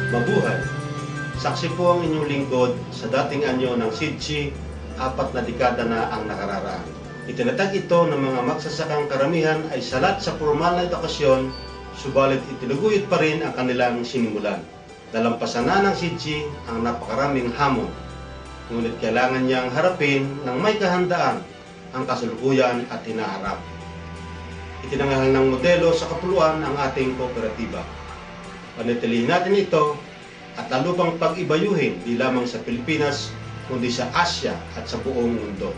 Mabuhay! Saksi po ang inyong lingkod sa dating anyo ng SIDSI, 4 na dekada na ang nakararaan. Itinatag ito ng mga magsasakang karamihan ay salat sa formal na edukasyon, subalit itinuguyod pa rin ang kanilang sinimulan. Dalampasan na ng SIDSI ang napakaraming hamon, ngunit kailangan niyang harapin ng may kahandaan ang kasalukuyan at hinaharap. Itinanghal ng modelo sa kapuluan ang ating kooperatiba. Panatilihin natin ito at lalo pang pag-ibayuhin di lamang sa Pilipinas kundi sa Asya at sa buong mundo.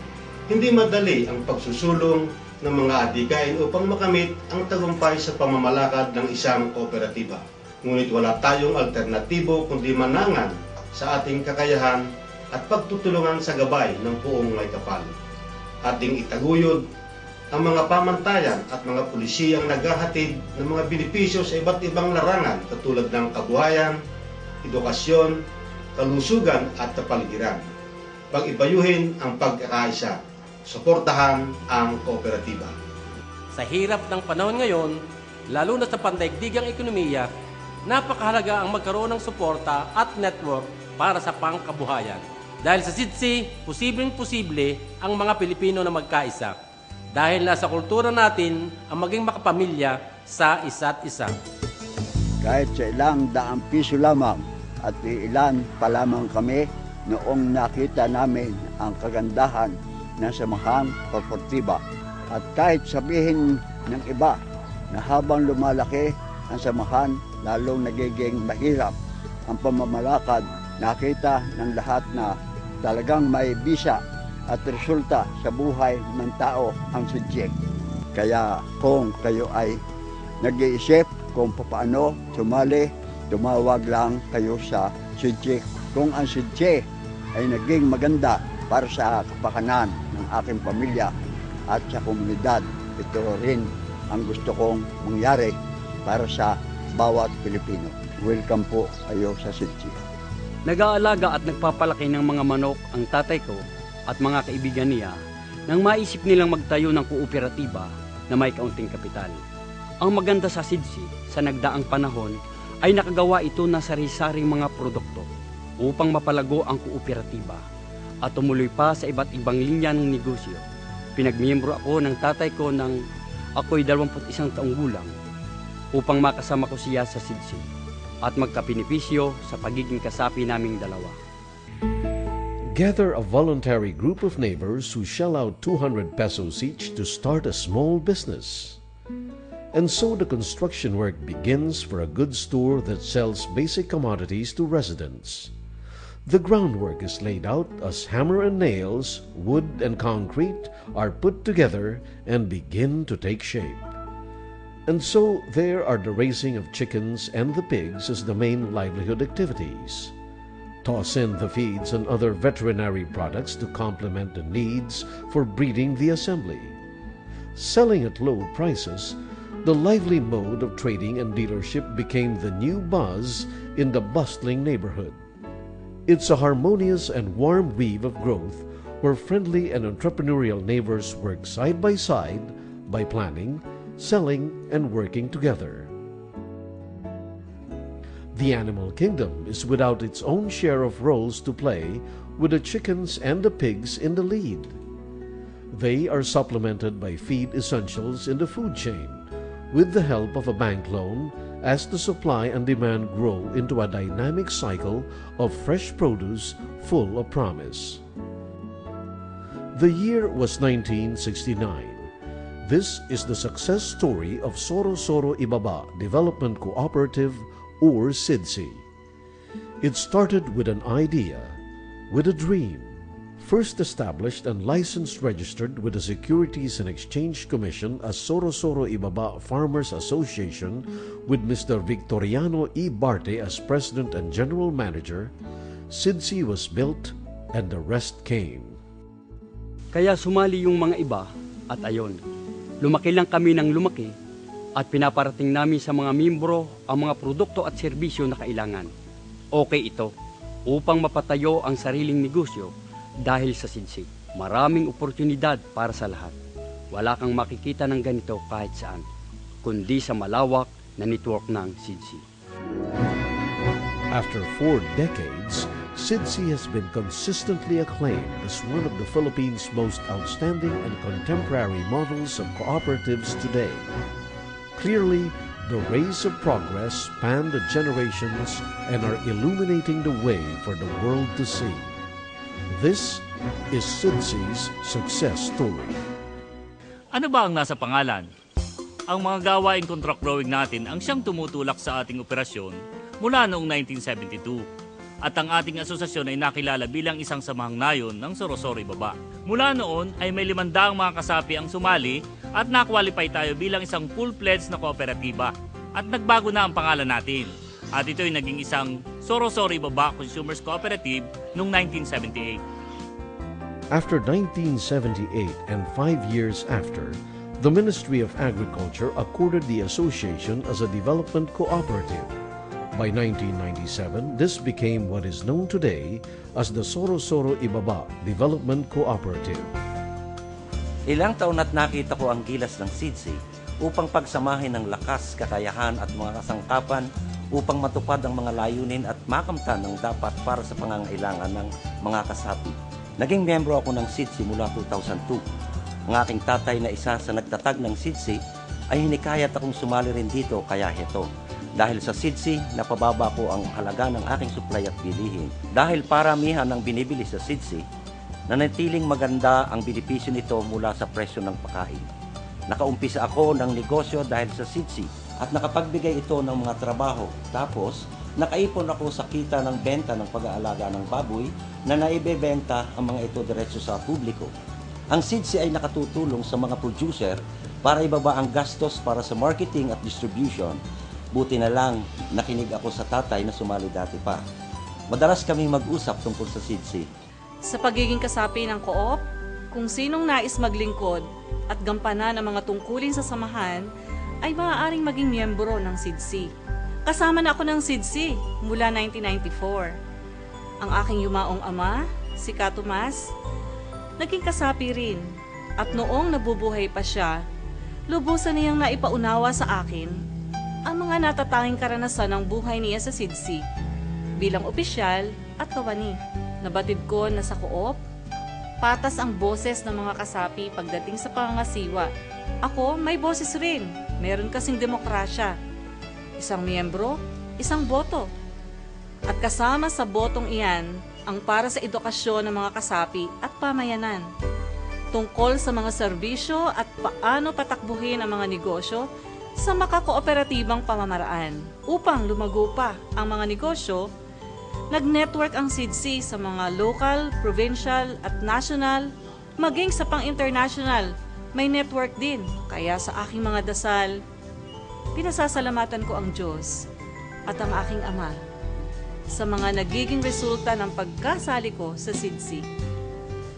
Hindi madali ang pagsusulong ng mga adhikain upang makamit ang tagumpay sa pamamalakad ng isang kooperatiba. Ngunit wala tayong alternatibo kundi manangan sa ating kakayahan at pagtutulungan sa gabay ng buong may kapal. Ating itaguyod ang mga pamantayan at mga pulisiyang naghahatid ng mga benepisyo sa iba't ibang larangan katulad ng kabuhayan, edukasyon, kalusugan at kapaligiran. Pag-ibayuhin ang pagkakaisa, suportahan ang kooperatiba. Sa hirap ng panahon ngayon, lalo na sa pandaigdigang ekonomiya, napakahalaga ang magkaroon ng suporta at network para sa pangkabuhayan. Dahil sa SIDSI, posibleng-posible ang mga Pilipino na magkaisa. Dahil nasa kultura natin ang maging makapamilya sa isa't isa. Kahit sa ilang daang piso lamang at ilan pa lamang kami noong nakita namin ang kagandahan ng samahang kooperatiba. At kahit sabihin ng iba na habang lumalaki ang samahan, lalong nagiging mahirap ang pamamalakad, nakita ng lahat na talagang may bisa at resulta sa buhay ng tao ang SIDSI. Kaya kung kayo ay nag-iisip kung paano sumali, tumawag lang kayo sa SIDSI. Kung ang SIDSI ay naging maganda para sa kapakanan ng aking pamilya at sa komunidad, ito rin ang gusto kong mangyari para sa bawat Pilipino. Welcome po kayo sa SIDSI. Nag-aalaga at nagpapalaki ng mga manok ang tatay ko at mga kaibigan niya nang maisip nilang magtayo ng kooperatiba na may kaunting kapital. Ang maganda sa SIDSI sa nagdaang panahon ay nakagawa ito ng sari-saring mga produkto upang mapalago ang kooperatiba at tumuloy pa sa iba't ibang linya ng negosyo. Pinagmiyembro ako ng tatay ko nang ako'y 21 taong gulang upang makasama ko siya sa SIDSI at magkapinipisyo sa pagiging kasapi naming dalawa. Gather a voluntary group of neighbors who shell out 200 pesos each to start a small business. And so the construction work begins for a goods store that sells basic commodities to residents. The groundwork is laid out as hammer and nails, wood and concrete are put together and begin to take shape. And so there are the raising of chickens and the pigs as the main livelihood activities. Toss in the feeds and other veterinary products to complement the needs for breeding the assembly. Selling at low prices, the lively mode of trading and dealership became the new buzz in the bustling neighborhood. It's a harmonious and warm weave of growth where friendly and entrepreneurial neighbors work side by planning, selling, and working together. The animal kingdom is without its own share of roles to play, with the chickens and the pigs in the lead. They are supplemented by feed essentials in the food chain, with the help of a bank loan as the supply and demand grow into a dynamic cycle of fresh produce full of promise. The year was 1969. This is the success story of Soro-Soro Ibaba Development Cooperative, or SIDSI. It started with an idea, with a dream. First established and licensed registered with the Securities and Exchange Commission as Soro-Soro Ibaba Farmers Association with Mr. Victoriano E. Barte as President and General Manager, SIDSI was built and the rest came. Kaya sumali yung mga iba at ayon, lumaki lang kami ng lumaki at pinaparating namin sa mga miyembro ang mga produkto at serbisyo na kailangan. Okay ito upang mapatayo ang sariling negosyo dahil sa SIDSI. Maraming oportunidad para sa lahat. Wala kang makikita ng ganito kahit saan, kundi sa malawak na network ng SIDSI. After 4 decades, SIDSI has been consistently acclaimed as one of the Philippines' most outstanding and contemporary models of cooperatives today. Clearly, the rays of progress span the generations and are illuminating the way for the world to see. This is SIDSI's success story. Ano ba ang nasa pangalan? Ang mga gawaing contract growing natin ang siyang tumutulak sa ating operasyon mula noong 1972. At ang ating asosasyon ay nakilala bilang isang samahang nayon ng Sorosoro Ibaba. Mula noon ay may 500 mga kasapi ang sumali at nakwalify tayo bilang isang full-fledged na kooperatiba. At nagbago na ang pangalan natin. At ito ay naging isang Sorosoro Ibaba Consumers Cooperative noong 1978. After 1978 and 5 years after, the Ministry of Agriculture accorded the association as a development cooperative. By 1997, this became what is known today as the Sorosoro Ibaba Development Cooperative. Ilang taon at nakita ko ang gilas ng SIDSI upang pagsamahin ang lakas, kakayahan at mga kasangkapan upang matupad ang mga layunin at makamtan ang dapat para sa pangangailangan ng mga kasapi. Naging miyembro ako ng SIDSI mula 2002. Ang aking tatay na isa sa nagtatag ng SIDSI ay hinikayat akong sumali rin dito kaya heto. Dahil sa SIDSI, napababa ko ang halaga ng aking supply at bilihin. Dahil paramihan ng binibili sa SIDSI, nanatiling maganda ang benepisyo nito mula sa presyo ng pagkain. Nakaumpisa ako ng negosyo dahil sa SIDSI at nakapagbigay ito ng mga trabaho. Tapos, nakaipon ako sa kita ng benta ng pag-aalaga ng baboy na naibebenta ang mga ito diretso sa publiko. Ang SIDSI ay nakatutulong sa mga producer para ibaba ang gastos para sa marketing at distribution. Buti na lang, nakinig ako sa tatay na sumali dati pa. Madalas kami mag-usap tungkol sa SIDSI. Sa pagiging kasapi ng co-op, kung sinong nais maglingkod at gampanan ang mga tungkulin sa samahan, ay maaaring maging miyembro ng SIDSI. Kasama na ako ng SIDSI mula 1994. Ang aking yumaong ama, si Ka Tomas, naging kasapi rin. At noong nabubuhay pa siya, lubusan niyang naipaunawa sa akin ang mga natatanging karanasan ng buhay niya sa SIDSI bilang opisyal at kawani. Nabatid ko na sa co-op, patas ang boses ng mga kasapi pagdating sa pangangasiwa. Ako, may boses rin. Meron kasing demokrasya. Isang miyembro, isang boto. At kasama sa botong iyan, ang para sa edukasyon ng mga kasapi at pamayanan. Tungkol sa mga serbisyo at paano patakbuhin ang mga negosyo sa makakooperatibang pamamaraan. Upang lumago pa ang mga negosyo, nag-network ang SIDSI sa mga local, provincial at national, maging sa pang-international, may network din. Kaya sa aking mga dasal, pinasasalamatan ko ang Diyos at ang aking Ama sa mga nagiging resulta ng pagkasali ko sa SIDSI.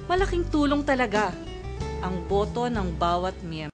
Malaking tulong talaga ang boto ng bawat miyembro.